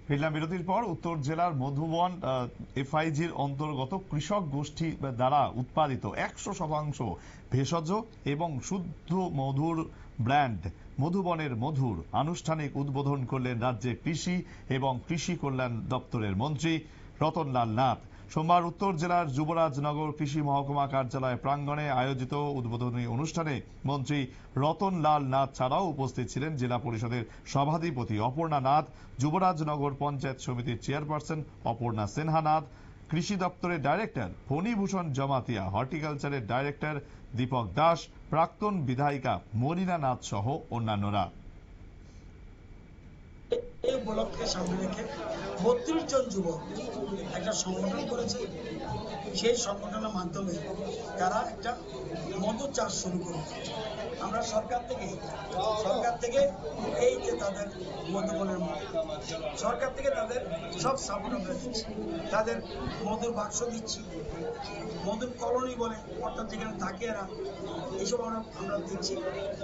ফিরলাম বিরতির পর। উত্তর জেলার মধুবন এফআইজির অন্তর্গত কৃষক গোষ্ঠী দ্বারা উৎপাদিত 100% ভেষজ এবং শুদ্ধ মধুর ব্র্যান্ড মধুবনের মধুর আনুষ্ঠানিক উদ্বোধন করলেন রাজ্যের কৃষি এবং কৃষি কল্যাণ দপ্তরের মন্ত্রী রতনলাল নাথ। সোমবার উত্তর জেলার যুবরাজনগর কৃষি মহকুমা কার্যালয় প্রাঙ্গণে আয়োজিত উদ্বোধনী অনুষ্ঠানে মন্ত্রী রতনলাল নাথ ছাড়াও উপস্থিত ছিলেন জেলা পরিষদের সভাধিপতি অপর্ণা নাথ, যুবরাজনগর পঞ্চায়েত সমিতির চেয়ারপারসন অপর্ণা সিনহা নাথ, কৃষি দপ্তরের ডাইরেক্টর ফণীভূষণ জমাতিয়া, হর্টিকালচারের ডাইরেক্টর দীপক দাস, প্রাক্তন বিধায়িকা মরিনা নাথ সহ অন্যান্যরা। এই উপলক্ষে সামনে রেখে ৩২ জন যুবক একটা সংগঠন করেছে। সেই সংগঠনের মাধ্যমে তারা একটা মধু চাষ শুরু করেছে। আমরা সরকার থেকে এই যে তাদের মধুবনের সরকার থেকে তাদের সব সাপোর্ট আমরা দিচ্ছি, তাদের মধুর বাক্স দিচ্ছি, মধুর কলোনি বলে অর্থাৎ যেখানে থাকে এরা, এইসব আমরা দিচ্ছি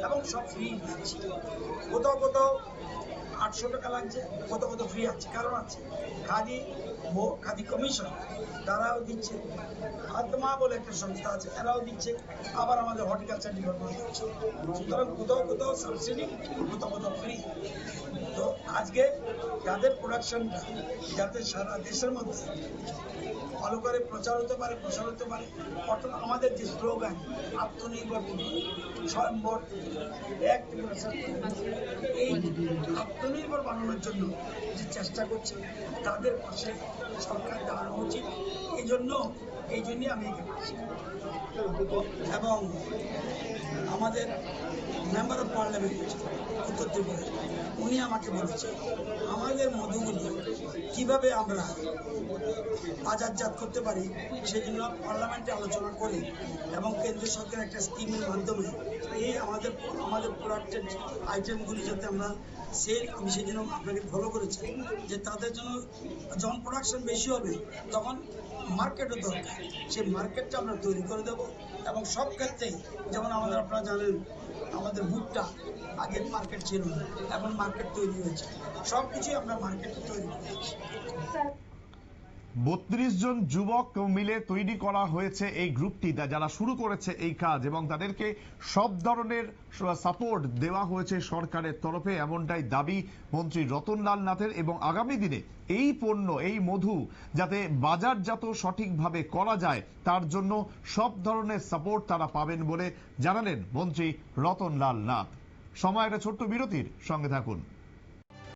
এবং সব ফ্রি দিচ্ছি। কোথাও 800 টাকা লাগছে, কোথাও ফ্রি আছে, কারণ আছে খাদি কমিশন তারাও দিচ্ছে, আত্মা বলে একটা সংস্থা আছে এরাও দিচ্ছে, আবার আমাদের হর্টিকালচার ডিপার্টমেন্ট দিচ্ছে। সুতরাং কোথাও সাবসিডি, কোথাও ফ্রি। তো আজকে যাদের প্রোডাকশনটা যাতে সারা দেশের মধ্যে ভালো করে প্রচার হতে পারে, অর্থাৎ আমাদের যে স্লোগান আত্মনির্ভর স্বয়ম্বর এক, এই আত্মনির্ভর বানানোর জন্য যে চেষ্টা করছে তাদের পাশে সরকার দাঁড়ানো উচিত। এই জন্যই আমি এখানে আছি। এবং আমাদের মেম্বার অফ পার্লামেন্ট উত্তর ত্রিপুরা, উনি আমাকে বলেছে আমাদের মধুগুলো কিভাবে আমরা বাজারজাত করতে পারি, সেই জন্য পার্লামেন্টে আলোচনা করি এবং কেন্দ্রীয় সরকারের একটা স্কিমের মাধ্যমে এই আমাদের প্রোডাক্টের আইটেমগুলি যাতে আমরা আমি সেই জন্য আপনাকে ফলো করেছি যে তাদের জন্য যখন প্রোডাকশন বেশি হবে তখন মার্কেটও দরকার, সেই মার্কেটটা আমরা তৈরি করে দেবো। এবং সব ক্ষেত্রেই যেমন আপনারা জানেন আমাদের ভুট্টা আগে মার্কেট ছিল না, এখন মার্কেট তৈরি হয়েছে, সবকিছুই আমরা মার্কেটে তৈরি করেছি। 32 জন যুবক মিলে তৈরি করা হয়েছে এই গ্রুপটি, যারা শুরু করেছে এই কাজ, এবং তাদেরকে সব ধরনের সাপোর্ট দেওয়া হয়েছে সরকারের তরফে, এমনটাই দাবি মন্ত্রী রতনলাল নাথের। এবং আগামী দিনে এই পণ্য, এই মধু যাতে বাজারজাত সঠিকভাবে করা যায় তার জন্য সব ধরনের সাপোর্ট তারা পাবেন বলে জানালেন মন্ত্রী রতনলাল নাথ। সময় একটা ছোট্ট বিরতির, সঙ্গে থাকুন।